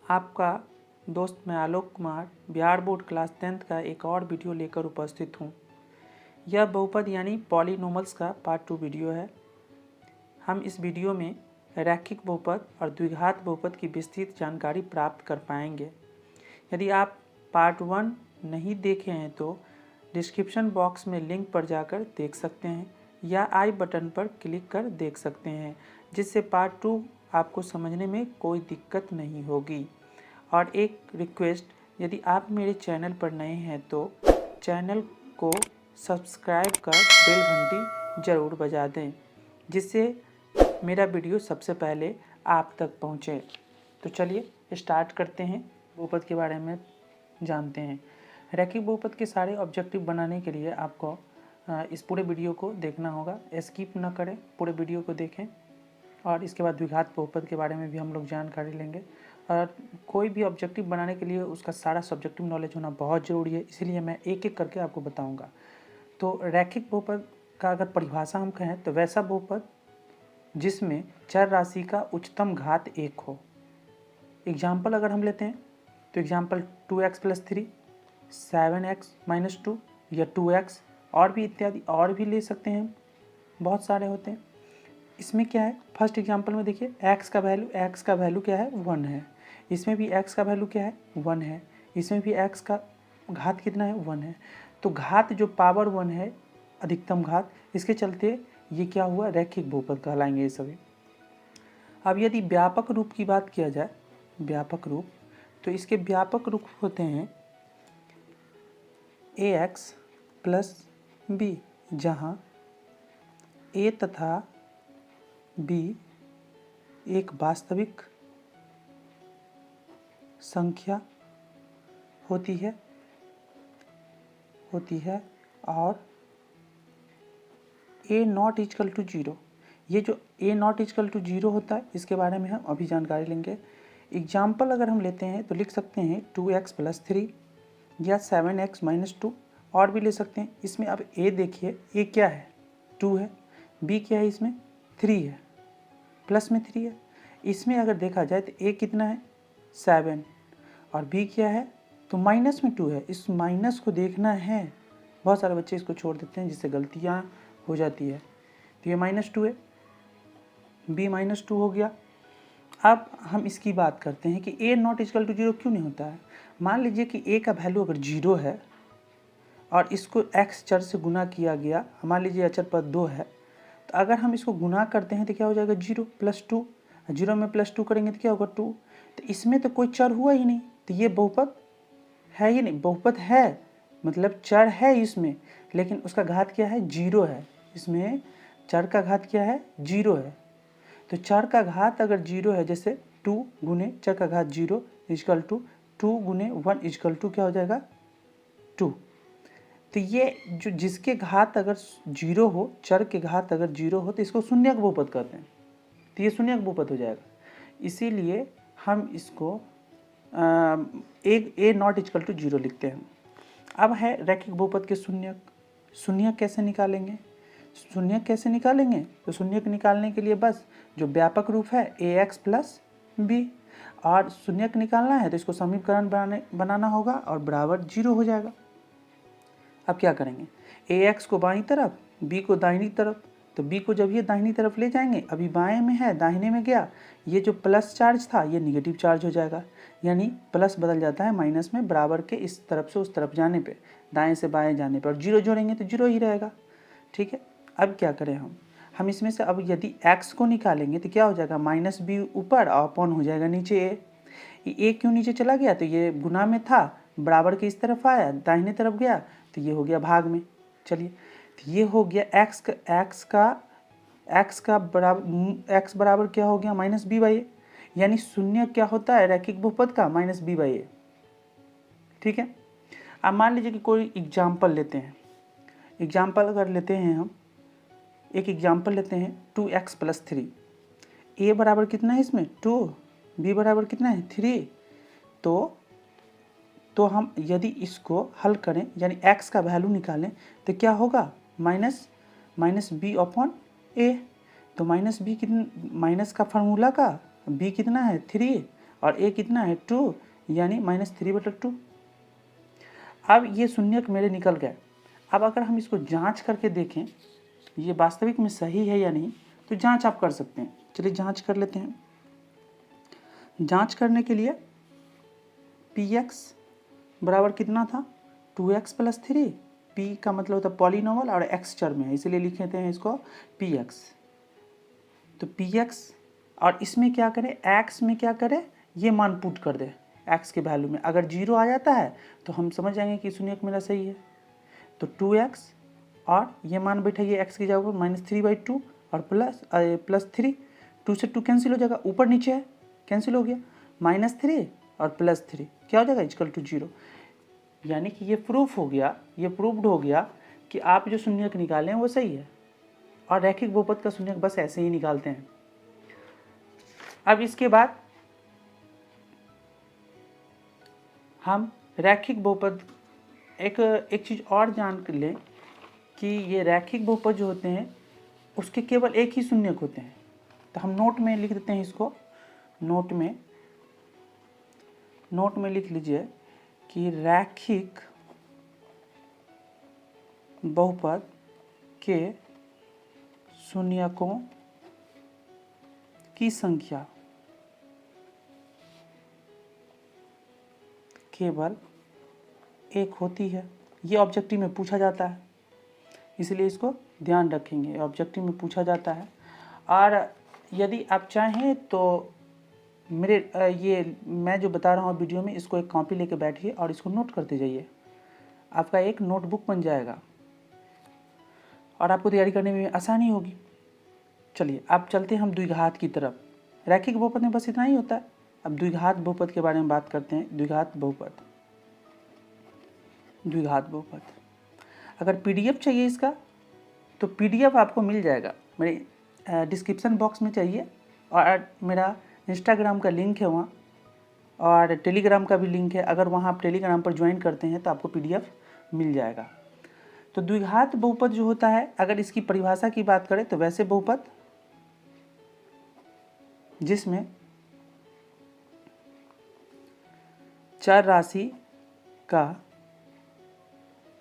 आपका दोस्त मैं Alok Kumar Bihar board class 10th का एक और वीडियो लेकर उपस्थित हूँ। यह बहुपद यानी पॉलीनोमल्स का पार्ट 2 वीडियो है। हम इस वीडियो में रैखिक बहुपद और द्विघात बहुपद की विस्तृत जानकारी प्राप्त कर पाएंगे। यदि आप पार्ट 1 नहीं देखे हैं तो डिस्क्रिप्शन बॉक्स में लिंक पर जाकर देख सकते हैं या आई बटन पर क्लिक कर देख सकते हैं, जिससे पार्ट 2 आपको समझने में कोई दिक्कत नहीं होगी। और एक रिक्वेस्ट, यदि आप मेरे चैनल पर नए हैं तो चैनल को सब्सक्राइब कर बेल घंटी ज़रूर बजा दें, जिससे मेरा वीडियो सबसे पहले आप तक पहुंचे। तो चलिए स्टार्ट करते हैं, बहुपद के बारे में जानते हैं। रैखिक बहुपद के सारे ऑब्जेक्टिव बनाने के लिए आपको इस पूरे वीडियो को देखना होगा। स्किप न करें, पूरे वीडियो को देखें। और इसके बाद द्विघात बहुपद के बारे में भी हम लोग जानकारी लेंगे। और कोई भी ऑब्जेक्टिव बनाने के लिए उसका सारा सब्जेक्टिव नॉलेज होना बहुत ज़रूरी है, इसलिए मैं एक एक करके आपको बताऊंगा। तो रैखिक बहुपद का अगर परिभाषा हम कहें तो वैसा बहुपद जिसमें चर राशि का उच्चतम घात 1 हो। एग्जाम्पल अगर हम लेते हैं तो एग्जाम्पल 2x + 3, 7x - 2 या 2x और भी इत्यादि और भी ले सकते हैं, बहुत सारे होते हैं। इसमें क्या है, फर्स्ट एग्जांपल में देखिए x का वैल्यू क्या है, 1 है। इसमें भी x का वैल्यू क्या है, 1 है। इसमें भी x का घात कितना है, 1 है। तो घात जो पावर 1 है, अधिकतम घात, इसके चलते ये क्या हुआ, रैखिक बहुपद कहलाएंगे ये सभी। अब यदि व्यापक रूप की बात किया जाए, व्यापक रूप, तो इसके व्यापक रूप होते हैं ax + b, जहाँ a तथा b एक वास्तविक संख्या होती है और a ≠ = 0। ये जो a ≠ = 0 होता है, इसके बारे में हम अभी जानकारी लेंगे। एग्जाम्पल अगर हम लेते हैं तो लिख सकते हैं 2x + 3 या 7x - 2 और भी ले सकते हैं। इसमें अब a देखिए, a क्या है, 2 है। b क्या है, इसमें 3 है, प्लस में 3 है। इसमें अगर देखा जाए तो a कितना है, 7, और b क्या है तो माइनस में 2 है। इस माइनस को देखना है, बहुत सारे बच्चे इसको छोड़ देते हैं जिससे गलतियाँ हो जाती है। तो ये -2 है, b -2 हो गया। अब हम इसकी बात करते हैं कि a ≠ = 0 क्यों नहीं होता है। मान लीजिए कि a का वैल्यू अगर 0 है और इसको x चर से गुना किया गया, मान लीजिए अचर पद 2 है, तो अगर हम इसको गुना करते हैं तो क्या हो जाएगा, 0 + 2, 0 में +2 करेंगे तो क्या होगा, 2। तो इसमें तो कोई चर हुआ ही नहीं, तो ये बहुपद है ही नहीं। बहुपद है मतलब चर है इसमें, लेकिन उसका घात क्या है, 0 है। इसमें चर का घात क्या है, 0 है। तो चर का घात अगर 0 है, जैसे 2 गुने चर का घात 0 = 2 गुने 1 = क्या हो जाएगा, 2। तो ये जो जिसके घात अगर 0 हो, चर के घात अगर 0 हो, तो इसको शून्यक बहुपद कहते हैं। तो ये शून्यक बहुपद हो जाएगा। इसीलिए हम इसको a ≠ = 0 लिखते हैं। अब है रैखिक बहुपद के शून्यक। शून्यक कैसे निकालेंगे, तो शून्यक निकालने के लिए बस जो व्यापक रूप है ax + b, और शून्यक निकालना है तो इसको समीकरण बनाना होगा और बराबर 0 हो जाएगा। अब क्या करेंगे, ax को बाईं तरफ, b को दाहिनी तरफ। तो b को जब ये दाहिनी तरफ ले जाएंगे, अभी बाएं में है, दाहिने में गया, ये जो प्लस चार्ज था ये निगेटिव चार्ज हो जाएगा, यानी प्लस बदल जाता है माइनस में, बराबर के इस तरफ से उस तरफ जाने पे, दाएं से बाएं जाने पर। और 0 जोड़ेंगे तो 0 ही रहेगा, ठीक है। अब क्या करें हम इसमें से अब यदि x को निकालेंगे तो क्या हो जाएगा, -b ऊपर और अपॉन हो जाएगा नीचे a क्यों नीचे चला गया, तो ये गुना में था, बराबर के इस तरफ आया, दाहिने तरफ गया, तो ये हो गया भाग में। चलिए, तो ये हो गया x बराबर क्या हो गया, -b/a, यानी शून्य क्या होता है रैखिक बहुपद का, -b/a, ठीक है। अब मान लीजिए कि कोई एग्जाम्पल लेते हैं। एग्जाम्पल अगर लेते हैं हम, एक एग्जाम्पल लेते हैं 2x + 3। a बराबर कितना है इसमें, 2, b बराबर कितना है, 3। तो हम यदि इसको हल करें, यानी x का वैल्यू निकालें, तो क्या होगा, -b/a। तो -b कितना, माइनस का फार्मूला का b कितना है, 3, और a कितना है 2, यानी -3/2। अब ये शून्यक मेरे निकल गए। अब अगर हम इसको जांच करके देखें ये वास्तविक में सही है या नहीं, तो जांच आप कर सकते हैं। चलिए जांच कर लेते हैं। जांच करने के लिए px बराबर कितना था 2x + 3। p का मतलब होता है पॉलीनोमल और x चर में है, इसलिए लिख लेते हैं इसको px। तो px और इसमें क्या करें, x में क्या करें, ये मान पुट कर दे x के वैल्यू में। अगर 0 आ जाता है तो हम समझ जाएंगे कि शून्यक मेरा सही है। तो 2x और ये मान बैठाइए x की जगह पर -3/2 और +3। 2 से 2 कैंसिल हो जाएगा, ऊपर नीचे है कैंसिल हो गया, -3 और +3 क्या हो जाएगा =0। यानी कि ये प्रूफ हो गया, ये प्रूव्ड हो गया कि आप जो शून्यक निकाले हैं वो सही है। और रैखिक बहुपद का शून्यक बस ऐसे ही निकालते हैं। अब इसके बाद हम रैखिक बहुपद एक चीज़ और जान लें कि ये रैखिक बहुपद जो होते हैं उसके केवल एक ही शून्यक होते हैं। तो हम नोट में लिख देते हैं इसको, नोट में लिख लीजिए कि रैखिक बहुपद के शून्यकों की संख्या केवल एक होती है। ये ऑब्जेक्टिव में पूछा जाता है, इसलिए इसको ध्यान रखेंगे, ऑब्जेक्टिव में पूछा जाता है। और यदि आप चाहें तो मेरे ये मैं जो बता रहा हूँ वीडियो में, इसको एक कॉपी लेके बैठिए और इसको नोट करते जाइए। आपका एक नोटबुक बन जाएगा और आपको तैयारी करने में आसानी होगी। चलिए अब चलते हैं हम द्विघात की तरफ। रैखिक बहुपद में बस इतना ही होता है। अब द्विघात बहुपद के बारे में बात करते हैं। द्विघात बहुपद अगर पीडीएफ चाहिए इसका तो पीडीएफ आपको मिल जाएगा मेरे डिस्क्रिप्शन बॉक्स में चाहिए, और मेरा इंस्टाग्राम का लिंक है वहाँ, और टेलीग्राम का भी लिंक है। अगर वहाँ आप टेलीग्राम पर ज्वाइन करते हैं तो आपको पीडीएफ मिल जाएगा। तो द्विघात बहुपद जो होता है, अगर इसकी परिभाषा की बात करें तो वैसे बहुपद जिसमें चर राशि का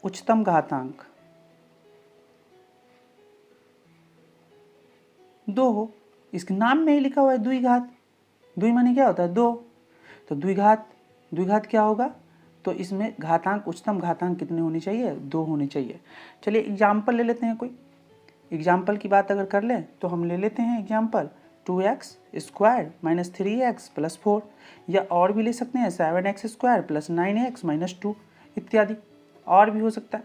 उच्चतम घातांक 2 हो। इसके नाम में ही लिखा हुआ है द्विघात। द्वि माने क्या होता है 2। तो द्विघात क्या होगा, तो इसमें घातांक उच्चतम घातांक कितने होने चाहिए, 2 होने चाहिए। चलिए एग्जाम्पल ले लेते हैं। कोई एग्जाम्पल की बात अगर कर लें तो हम ले लेते हैं एग्जाम्पल 2x² - 3x + 4, या और भी ले सकते हैं 7x² + 9x - 2 इत्यादि, और भी हो सकता है।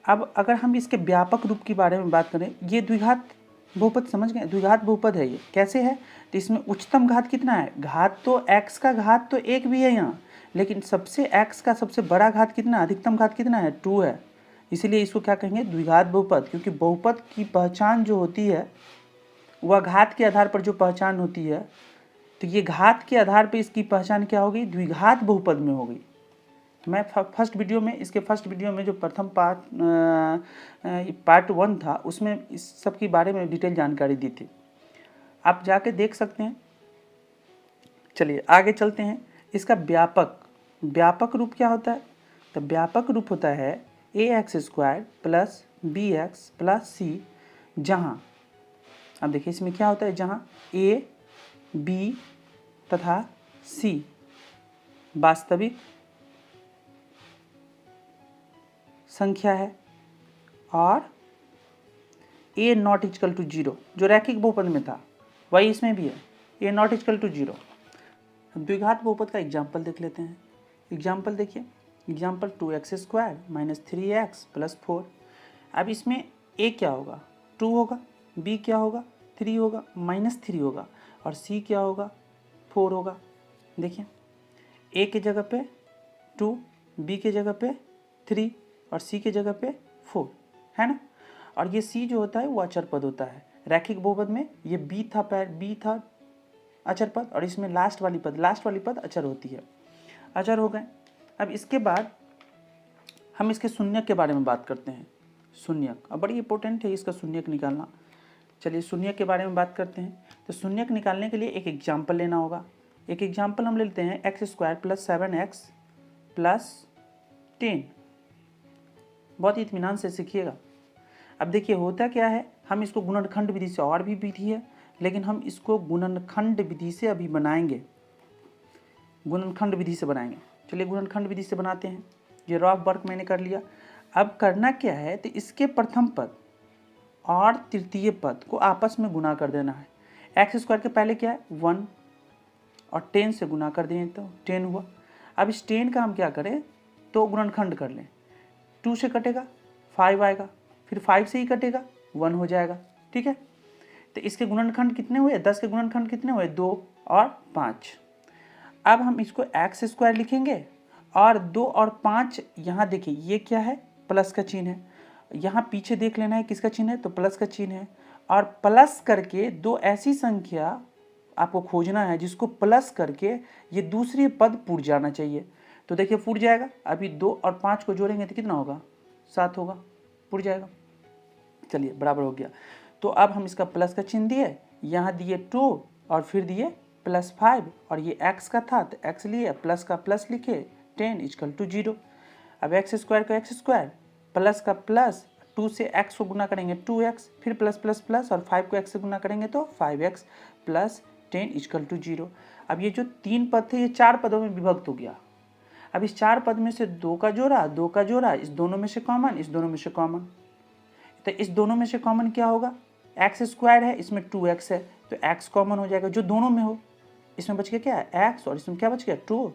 अब अगर हम इसके व्यापक रूप के बारे में बात करें, ये द्विघात बहुपद समझ गए, द्विघात बहुपद है। ये कैसे है, तो इसमें उच्चतम घात कितना है, घात तो x का घात तो 1 भी है यहाँ, लेकिन सबसे x का सबसे बड़ा घात कितना, अधिकतम घात कितना है 2 है। इसीलिए इसको क्या कहेंगे द्विघात बहुपद, क्योंकि बहुपद की पहचान जो होती है वह घात के आधार पर जो पहचान होती है, तो ये घात के आधार पर इसकी पहचान क्या होगी, द्विघात बहुपद में होगी। मैं फर्स्ट वीडियो में जो प्रथम पार्ट 1 था उसमें इस सब के बारे में डिटेल जानकारी दी थी, आप जाके देख सकते हैं। चलिए आगे चलते हैं। इसका व्यापक रूप क्या होता है, तो व्यापक रूप होता है ax² + bx + c, जहाँ अब देखिए इसमें क्या होता है, जहाँ a, b तथा c वास्तविक संख्या है और a ≠ 0 जो रैखिक बहुपद में था वही इसमें भी है, a ≠ 0। द्विघात बहुपद का एग्जाम्पल देख लेते हैं। एग्जाम्पल देखिए, एग्जाम्पल 2x² - 3x + 4। अब इसमें a क्या होगा, 2 होगा, b क्या होगा, 3 होगा, -3 होगा, और c क्या होगा, 4 होगा। देखिए a के जगह पे 2, b के जगह पे 3 और c के जगह पे 4 है ना। और ये c जो होता है वो अचर पद होता है। रैखिक बहुपद में ये b था अचर पद, और इसमें लास्ट वाली पद अचर होती है। अचर हो गए। अब इसके बाद हम इसके शून्यक के बारे में बात करते हैं। शून्यक अब बड़ी इंपॉर्टेंट है इसका शून्यक निकालना। चलिए शून्यक के बारे में बात करते हैं। तो शून्यक निकालने के लिए एक एग्जाम्पल लेना होगा। एक एग्जाम्पल हम लेते हैं x² + 7x + 10। बहुत ही इत्मीनान से सीखिएगा। अब देखिए होता क्या है, हम इसको गुणनखंड विधि से, और भी विधि है लेकिन हम इसको गुणनखंड विधि से अभी बनाएंगे, गुणनखंड विधि से बनाएंगे। चलिए गुणनखंड विधि से बनाते हैं। ये रफ वर्क मैंने कर लिया। अब करना क्या है, तो इसके प्रथम पद और तृतीय पद को आपस में गुणा कर देना है। x² के पहले क्या है 1 और 10 से गुणा कर दें तो 10 हुआ। अब इस 10 का हम क्या करें, तो गुणनखंड कर लें। 2 से कटेगा 5 आएगा, फिर 5 से ही कटेगा 1 हो जाएगा। ठीक है, तो इसके गुणनखंड कितने हुए, 10 के गुणनखंड कितने हुए 2 और 5। अब हम इसको x² लिखेंगे और 2 और 5 यहाँ देखिए ये क्या है, प्लस का चिन्ह है। यहाँ पीछे देख लेना है किसका चिन्ह है, तो प्लस का चिन्ह है। और प्लस करके दो ऐसी संख्या आपको खोजना है जिसको प्लस करके ये दूसरी पद पुर जाना चाहिए। तो देखिए पुर जाएगा। अभी 2 और 5 को जोड़ेंगे तो कितना होगा, 7 होगा, पुर जाएगा। चलिए बराबर हो गया। तो अब हम इसका प्लस का चिन्ह दिए, यहाँ दिए 2 और फिर दिए +5 और ये x का था तो x लिए, प्लस का प्लस लिखे 10 = 0। अब x² को x² प्लस का प्लस 2 से x को गुना करेंगे 2x, फिर प्लस प्लस प्लस और 5 को x से गुना करेंगे तो 5x + 10 = 0। अब ये जो 3 पद थे ये 4 पदों में विभक्त हो गया। अब इस 4 पद में से 2 का जोड़ा, इस दोनों में से कॉमन, इस दोनों में से कॉमन। तो इस दोनों में से कॉमन क्या होगा, x² है, इसमें 2x है तो x कॉमन हो जाएगा जो दोनों में हो। इसमें बच गया क्या x और इसमें क्या बच गया 2।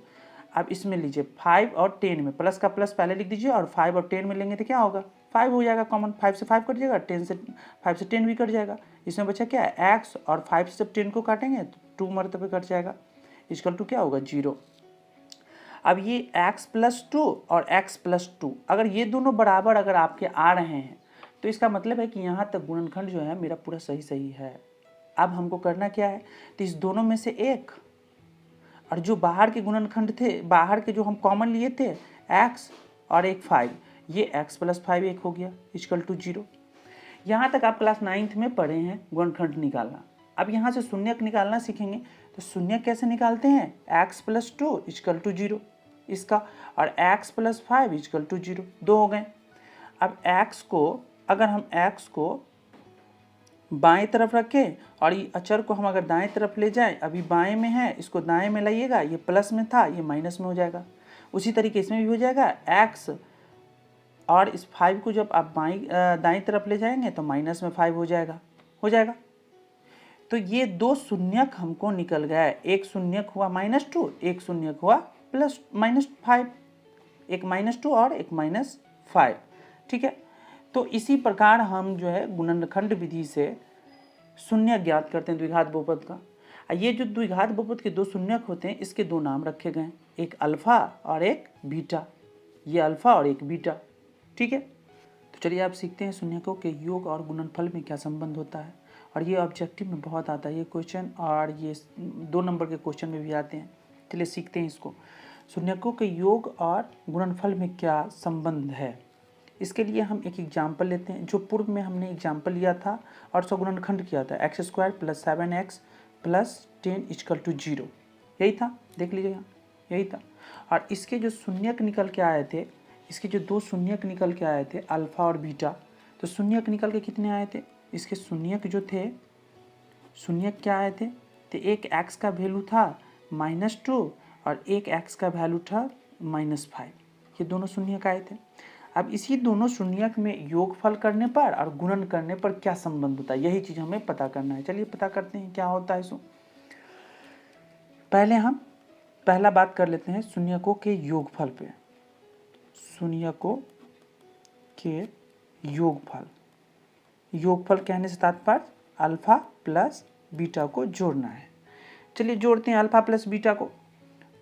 अब इसमें लीजिए 5 और 10 में प्लस का प्लस पहले लिख दीजिए और 5 और 10 में लेंगे तो क्या होगा 5 हो जाएगा कॉमन। 5 से 5 कट जाएगा, 5 से 10 भी कट जाएगा। इसमें बचा क्या है x और 5 से जब 10 को काटेंगे तो 2 मरतबे कट जाएगा, = क्या होगा 0। अब ये x + 2 और x + 2 अगर ये दोनों बराबर अगर आपके आ रहे हैं तो इसका मतलब है कि यहाँ तक गुणनखंड जो है मेरा पूरा सही है। अब हमको करना क्या है, तो इस दोनों में से एक और जो बाहर के गुणनखंड थे, बाहर के जो हम कॉमन लिए थे x और एक 5, ये x + 5 1 हो गया = 0। यहाँ तक आप क्लास 9th में पढ़े हैं गुणनखंड निकालना। अब यहाँ से शून्यक निकालना सीखेंगे। तो शून्यक कैसे निकालते हैं, x + 2 = 0 इसका, और x + 5 = 0, 2 हो गए। अब x को अगर हम x को बाएं तरफ रखें और ये अचर को हम अगर दाएं तरफ ले जाएं, अभी बाएं में है इसको दाएं में लाइएगा, ये प्लस में था ये माइनस में हो जाएगा। उसी तरीके इसमें भी हो जाएगा x और इस 5 को जब आप दाएं तरफ ले जाएंगे तो माइनस में 5 हो जाएगा। तो ये 2 शून्यक हमको निकल गया। एक शून्यक हुआ -2, एक शून्यक हुआ -5, एक -2 और एक -5। ठीक है, तो इसी प्रकार हम जो है गुणनखंड विधि से शून्यक ज्ञात करते हैं द्विघात बहुपद का। ये जो द्विघात बहुपद के 2 शून्यक होते हैं इसके 2 नाम रखे गए हैं, एक अल्फा और एक बीटा। ये अल्फा और एक बीटा। ठीक है, तो चलिए आप सीखते हैं शून्यकों के योग और गुणनफल में क्या संबंध होता है। और ये ऑब्जेक्टिव में बहुत आता है ये क्वेश्चन, और ये 2 नंबर के क्वेश्चन में भी आते हैं। चलिए सीखते हैं इसको। शून्यकों के योग और गुणनफल में क्या संबंध है, इसके लिए हम एक एग्जाम्पल लेते हैं। जो पूर्व में हमने एग्जाम्पल लिया था और उसका गुणनखंड किया था, x² + 7x + 10 = 0, यही था, देख लीजिएगा यही था। और इसके जो शून्यक निकल के आए थे, इसके जो 2 शून्यक निकल के आए थे अल्फा और बीटा, तो शून्यक निकल के कितने आए थे, इसके शून्यक जो थे, शून्यक क्या आए थे, तो एक x का वैल्यू था -2 और एक x का वैल्यू था -5, ये दोनों शून्यक आए थे। अब इसी दोनों शून्यक में योगफल करने पर और गुणन करने पर क्या संबंध होता है, यही चीज़ हमें पता करना है। चलिए पता करते हैं क्या होता है इसको। पहले हम पहला बात कर लेते हैं शून्यकों के योगफल पे। शून्यकों के योगफल कहने से तात्पर्य अल्फा प्लस बीटा को जोड़ना है। चलिए जोड़ते हैं अल्फा प्लस बीटा को।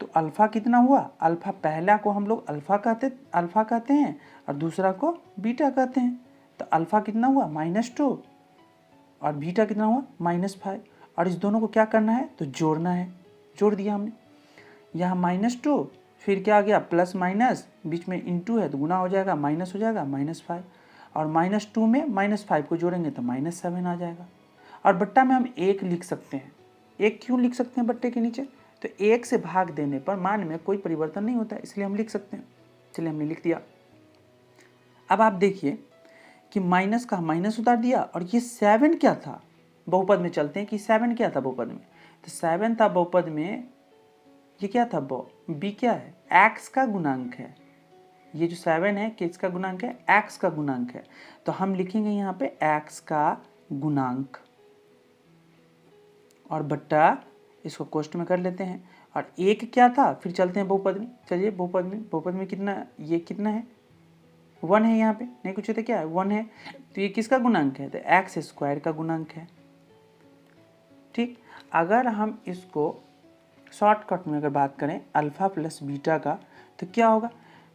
तो अल्फा कितना हुआ, अल्फा पहला को हम लोग अल्फा कहते हैं और दूसरा को बीटा कहते हैं। तो अल्फा कितना हुआ -2 और बीटा कितना हुआ -5, और इस दोनों को क्या करना है, तो जोड़ना है। जोड़ दिया हमने, यहाँ -2 फिर क्या आ गया प्लस माइनस, बीच में इंटू है तो गुना हो जाएगा, माइनस हो जाएगा -5, और -2 में -5 को जोड़ेंगे तो -7 आ जाएगा। और बट्टा में हम 1 लिख सकते हैं। 1 क्यों लिख सकते हैं बट्टे के नीचे? तो 1 से भाग देने पर मान में कोई परिवर्तन नहीं होता, इसलिए हम लिख सकते हैं। चलिए हमने लिख दिया। अब आप देखिए कि माइनस का माइनस उतार दिया, और ये 7 क्या था बहुपद में। चलते हैं कि 7 क्या था बहुपद में। तो 7 था बहुपद में, ये क्या था बी क्या है, एक्स का गुणांक है। ये जो 7 है किसका गुणांक है, एक्स का गुणांक है। तो हम लिखेंगे यहाँ पे एक्स का गुणांक और बट्टा इसको कोष्ठ में कर लेते हैं। और 1 क्या था, फिर चलते हैं बहुपद में। चलिए बहुपद में कितना, ये कितना है 1 है, यहाँ पे नहीं कुछ है तो क्या है 1 है। तो ये किसका गुणांक है, तो एक्स स्क्वायर का गुणांक है। ठीक, अगर हम इसको शॉर्टकट में अगर बात करें अल्फा प्लस बीटा का, तो क्या होगा,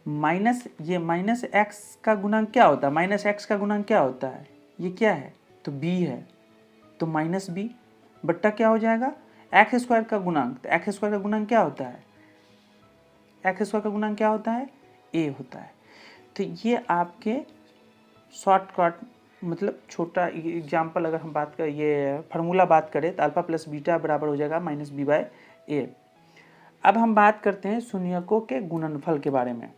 माइनस एक्स का गुणांक क्या होता है, माइनस एक्स का गुणांक क्या होता है, ये क्या है, तो बी है। तो माइनस बी बट्टा क्या हो जाएगा, एक्स स्क्वायर का गुणांक। तो एक्स स्क्वायर का गुणांक क्या होता है, एक्स स्क्वायर का गुणांक क्या होता है, ए होता है। तो ये आपके शॉर्टकट मतलब छोटा एग्जाम्पल अगर हम बात करें, ये फार्मूला बात करें, तो अल्फा प्लस बीटा बराबर हो जाएगा माइनस बी बाय ए। अब हम बात करते हैं शून्यकों के गुणनफल के बारे में।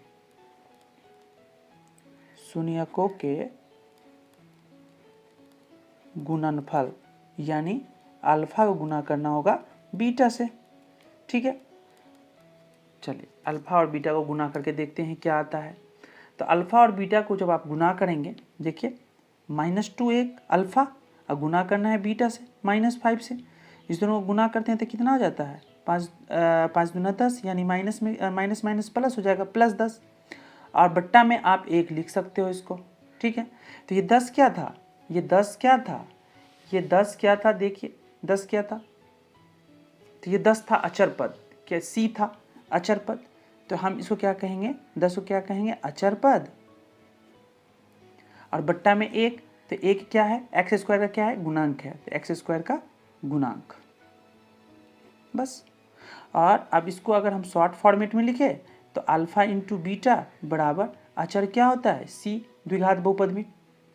शून्यकों के गुणनफल यानी अल्फा को गुना करना होगा बीटा से। ठीक है, चलिए अल्फा और बीटा को गुना करके देखते हैं क्या आता है। तो अल्फा और बीटा को जब आप गुना करेंगे, देखिए -2 एक अल्फा और गुना करना है बीटा से -5 से। इस दोनों को गुना करते हैं तो कितना हो जाता है, 5 दूना 10, यानी माइनस में माइनस माइनस प्लस हो जाएगा, +10। और बट्टा में आप 1 लिख सकते हो इसको। ठीक है, तो ये 10 क्या था, ये 10 क्या था, ये 10 क्या था, देखिए 10 क्या था, तो ये 10 था अचर पद, क्या सी था अचर पद। तो हम इसको क्या कहेंगे, 10 को क्या कहेंगे, अचर पद। और बट्टा में 1, तो 1 क्या है, एक्स स्क्वायर का क्या है, गुणांक है, तो एक्स स्क्वायर का गुणांक, बस। और अब इसको अगर हम शॉर्ट फॉर्मेट में लिखे, तो अल्फा इंटू बीटा बराबर अचर क्या होता है, सी द्विघात बहुपद में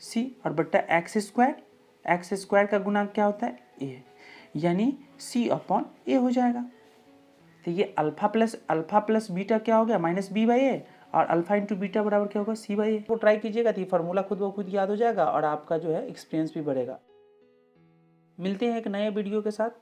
सी, और बट्टा एक्स स्क्वायर का गुणांक क्या होता है, ए, यानी सी अपॉन ए हो जाएगा। तो ये अल्फा प्लस बीटा क्या हो गया, माइनस बी बाई ए, और अल्फा इंटू बीटा बराबर क्या होगा, सी बाई ए। वो ट्राई कीजिएगा तो ये फार्मूला खुद ब खुद याद हो जाएगा और आपका जो है एक्सपीरियंस भी बढ़ेगा। मिलते हैं एक नए वीडियो के साथ।